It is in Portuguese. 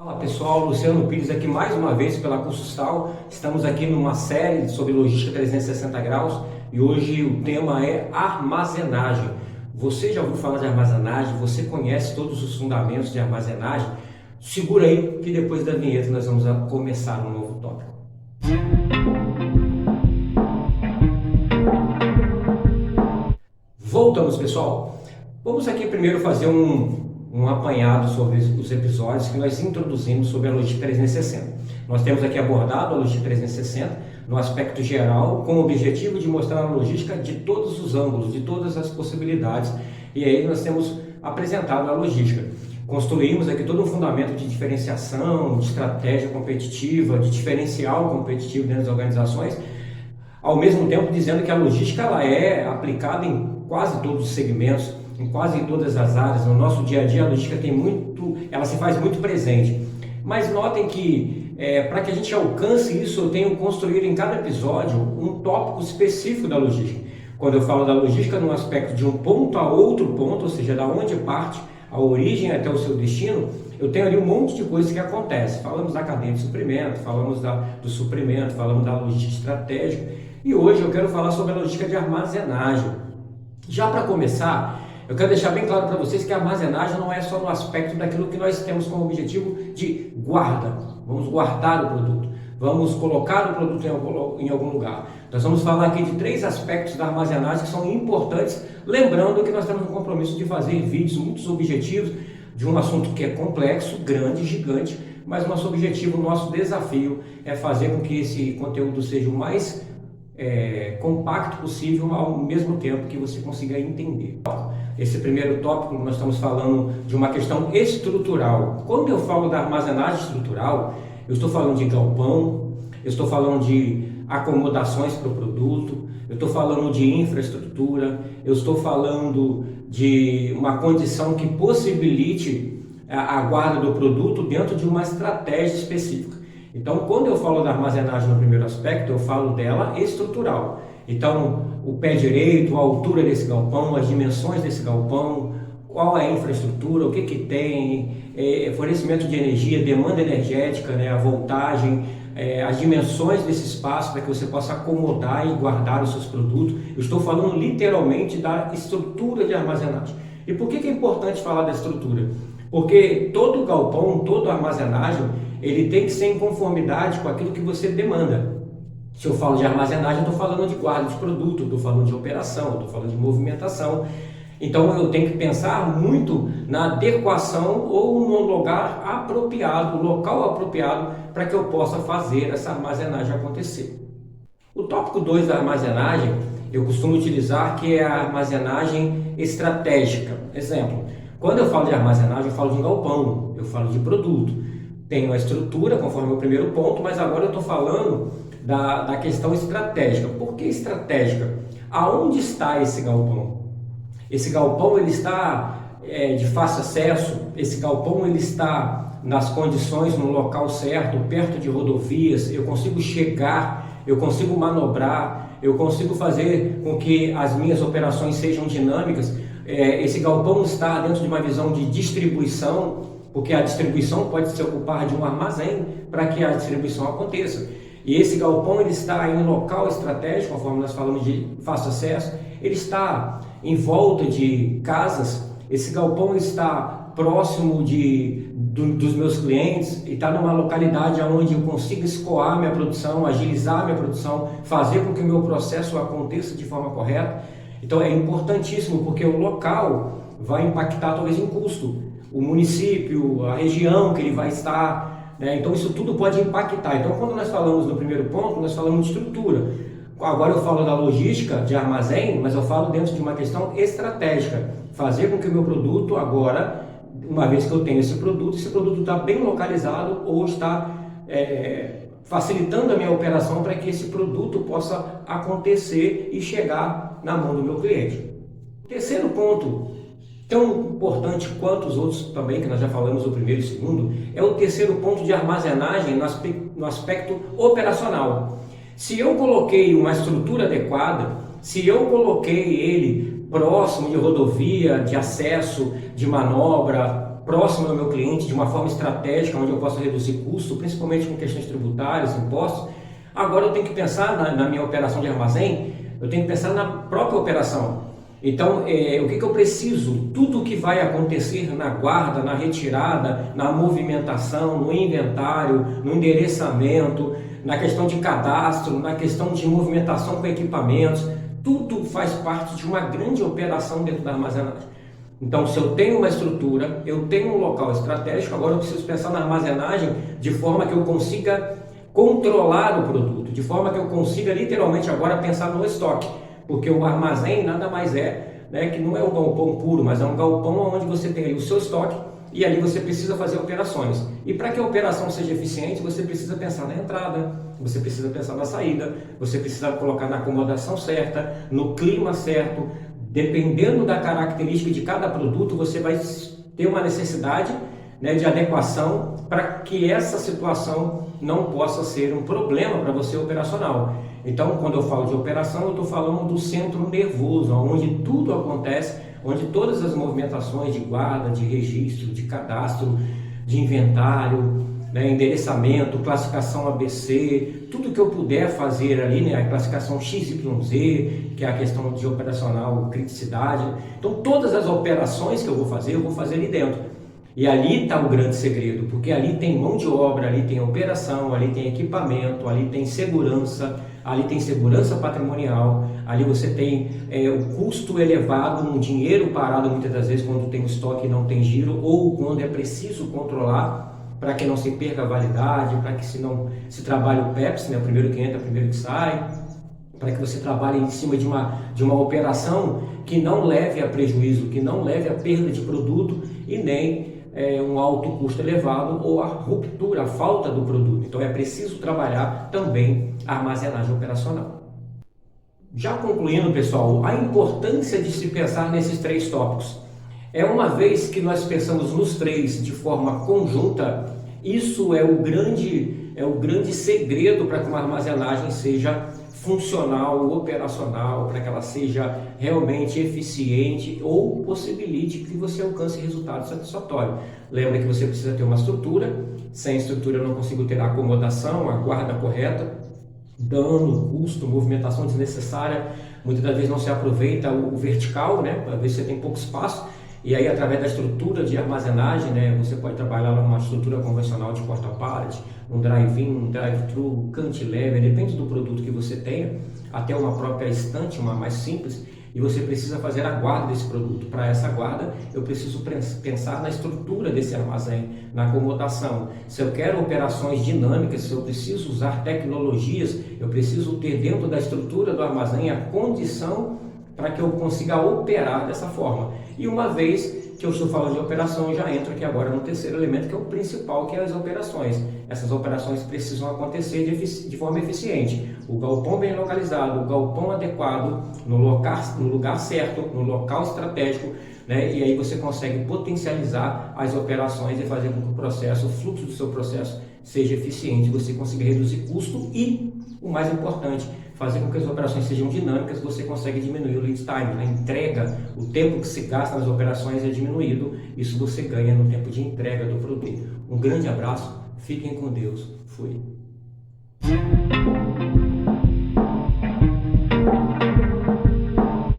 Fala pessoal, Luciano Pires aqui mais uma vez pela Cursustal. Estamos aqui numa série sobre logística 360 graus e hoje o tema é armazenagem. Você já ouviu falar de armazenagem? Você conhece todos os fundamentos de armazenagem? Segura aí que depois da vinheta nós vamos começar um novo tópico. Voltamos pessoal. Vamos aqui primeiro fazer um apanhado sobre os episódios que nós introduzimos sobre a logística 360. Nós temos aqui abordado a logística 360 no aspecto geral, com o objetivo de mostrar a logística de todos os ângulos, de todas as possibilidades, e aí nós temos apresentado a logística. Construímos aqui todo um fundamento de diferenciação, de estratégia competitiva, de diferencial competitivo dentro das organizações, ao mesmo tempo dizendo que a logística ela é aplicada em quase todos os segmentos, em quase todas as áreas. No nosso dia a dia a logística ela se faz muito presente. Mas notem que para que a gente alcance isso, eu tenho construído em cada episódio um tópico específico da logística. Quando eu falo da logística no aspecto de um ponto a outro ponto, ou seja, da onde parte a origem até o seu destino, eu tenho ali um monte de coisas que acontecem. Falamos da cadeia de suprimento, falamos do suprimento, falamos da logística estratégica e hoje eu quero falar sobre a logística de armazenagem. Já para começar, eu quero deixar bem claro para vocês que a armazenagem não é só no aspecto daquilo que nós temos como objetivo de guarda. Vamos guardar o produto, vamos colocar o produto em algum lugar. Nós vamos falar aqui de 3 aspectos da armazenagem que são importantes, lembrando que nós temos um compromisso de fazer vídeos muito objetivos de um assunto que é complexo, grande, gigante, mas nosso objetivo, nosso desafio é fazer com que esse conteúdo seja o mais compacto possível, ao mesmo tempo que você consiga entender. Esse primeiro tópico, nós estamos falando de uma questão estrutural. Quando eu falo da armazenagem estrutural, eu estou falando de galpão, eu estou falando de acomodações para o produto, eu estou falando de infraestrutura, eu estou falando de uma condição que possibilite a guarda do produto dentro de uma estratégia específica. Então, quando eu falo da armazenagem no primeiro aspecto, eu falo dela estrutural. Então, o pé direito, a altura desse galpão, as dimensões desse galpão, qual é a infraestrutura, o que tem, fornecimento de energia, demanda energética, a voltagem, as dimensões desse espaço para que você possa acomodar e guardar os seus produtos. Eu estou falando literalmente da estrutura de armazenagem. E por que é importante falar da estrutura? Porque todo galpão, toda armazenagem, ele tem que ser em conformidade com aquilo que você demanda. Se eu falo de armazenagem, eu estou falando de guarda de produto, eu estou falando de operação, eu estou falando de movimentação. Então eu tenho que pensar muito na adequação ou no lugar apropriado, no local apropriado para que eu possa fazer essa armazenagem acontecer. O tópico 2 da armazenagem, eu costumo utilizar que é a armazenagem estratégica. Exemplo, quando eu falo de armazenagem, eu falo de um galpão, eu falo de produto. Tenho a estrutura, conforme o primeiro ponto, mas agora eu estou falando da questão estratégica. Por que estratégica? Aonde está esse galpão? Esse galpão ele está de fácil acesso, esse galpão ele está nas condições, no local certo, perto de rodovias, eu consigo chegar, eu consigo manobrar, eu consigo fazer com que as minhas operações sejam dinâmicas. Esse galpão está dentro de uma visão de distribuição, porque a distribuição pode se ocupar de um armazém para que a distribuição aconteça. E esse galpão ele está em um local estratégico, conforme nós falamos de fácil acesso, ele está em volta de casas, esse galpão está próximo dos meus clientes, e está numa localidade onde eu consigo escoar minha produção, agilizar minha produção, fazer com que o meu processo aconteça de forma correta. Então é importantíssimo, porque o local vai impactar talvez em custo, o município, a região que ele vai estar, então isso tudo pode impactar. Então quando nós falamos no primeiro ponto, nós falamos de estrutura. Agora eu falo da logística de armazém, mas eu falo dentro de uma questão estratégica, fazer com que o meu produto agora, uma vez que eu tenho esse produto está bem localizado ou está facilitando a minha operação para que esse produto possa acontecer e chegar na mão do meu cliente. Terceiro ponto, tão importante quanto os outros também, que nós já falamos o primeiro e o segundo, é o terceiro ponto de armazenagem no aspecto operacional. Se eu coloquei uma estrutura adequada, se eu coloquei ele próximo de rodovia, de acesso, de manobra, próximo ao meu cliente, de uma forma estratégica, onde eu possa reduzir custo, principalmente com questões tributárias, impostos. Agora eu tenho que pensar na minha operação de armazém, eu tenho que pensar na própria operação. Então, o que eu preciso? Tudo que vai acontecer na guarda, na retirada, na movimentação, no inventário, no endereçamento, na questão de cadastro, na questão de movimentação com equipamentos, tudo faz parte de uma grande operação dentro da armazenagem. Então, se eu tenho uma estrutura, eu tenho um local estratégico, agora eu preciso pensar na armazenagem de forma que eu consiga controlar o produto, de forma que eu consiga literalmente agora pensar no estoque. Porque o armazém nada mais é, né, que não é um galpão puro, mas é um galpão onde você tem ali o seu estoque e ali você precisa fazer operações. E para que a operação seja eficiente, você precisa pensar na entrada, você precisa pensar na saída, você precisa colocar na acomodação certa, no clima certo. Dependendo da característica de cada produto, você vai ter uma necessidade, né, de adequação para que essa situação não possa ser um problema para você operacional. Então, quando eu falo de operação, eu estou falando do centro nervoso, onde tudo acontece, onde todas as movimentações de guarda, de registro, de cadastro, de inventário, né, endereçamento, classificação ABC, tudo que eu puder fazer ali, né, a classificação XYZ, que é a questão de operacional, criticidade. Então, todas as operações que eu vou fazer ali dentro. E ali está o grande segredo, porque ali tem mão de obra, ali tem operação, ali tem equipamento, ali tem segurança patrimonial, ali você tem o custo elevado, um dinheiro parado muitas das vezes quando tem estoque e não tem giro, ou quando é preciso controlar para que não se perca a validade, para que se trabalhe o PEPS, né, o primeiro que entra, o primeiro que sai, para que você trabalhe em cima de uma operação que não leve a prejuízo, que não leve a perda de produto e nem um alto custo elevado ou a ruptura, a falta do produto. Então é preciso trabalhar também a armazenagem operacional. Já concluindo, pessoal, a importância de se pensar nesses três tópicos. Uma vez que nós pensamos nos três de forma conjunta, isso é o grande segredo para que uma armazenagem seja funcional, operacional, para que ela seja realmente eficiente ou possibilite que você alcance resultado satisfatório. Lembra que você precisa ter uma estrutura, sem estrutura eu não consigo ter a acomodação, a guarda correta, dano, custo, movimentação desnecessária, muitas das vezes não se aproveita o vertical, né? Às vezes você tem pouco espaço, e aí através da estrutura de armazenagem, né, você pode trabalhar numa estrutura convencional de porta-pallet, um drive-in, um drive-thru, cantilever, depende do produto que você tenha, até uma própria estante, uma mais simples, e você precisa fazer a guarda desse produto. Para essa guarda, eu preciso pensar na estrutura desse armazém, na acomodação. Se eu quero operações dinâmicas, se eu preciso usar tecnologias, eu preciso ter dentro da estrutura do armazém a condição para que eu consiga operar dessa forma. E uma vez que eu estou falando de operação, eu já entro aqui agora no terceiro elemento, que é o principal, que é as operações. Essas operações precisam acontecer de forma eficiente. O galpão bem localizado, o galpão adequado, no lugar certo, no local estratégico, né? E aí você consegue potencializar as operações e fazer com que o fluxo do seu processo seja eficiente, você consiga reduzir custo e, o mais importante, fazer com que as operações sejam dinâmicas, você consegue diminuir o lead time, a entrega, o tempo que se gasta nas operações é diminuído, isso você ganha no tempo de entrega do produto. Um grande abraço, fiquem com Deus, fui!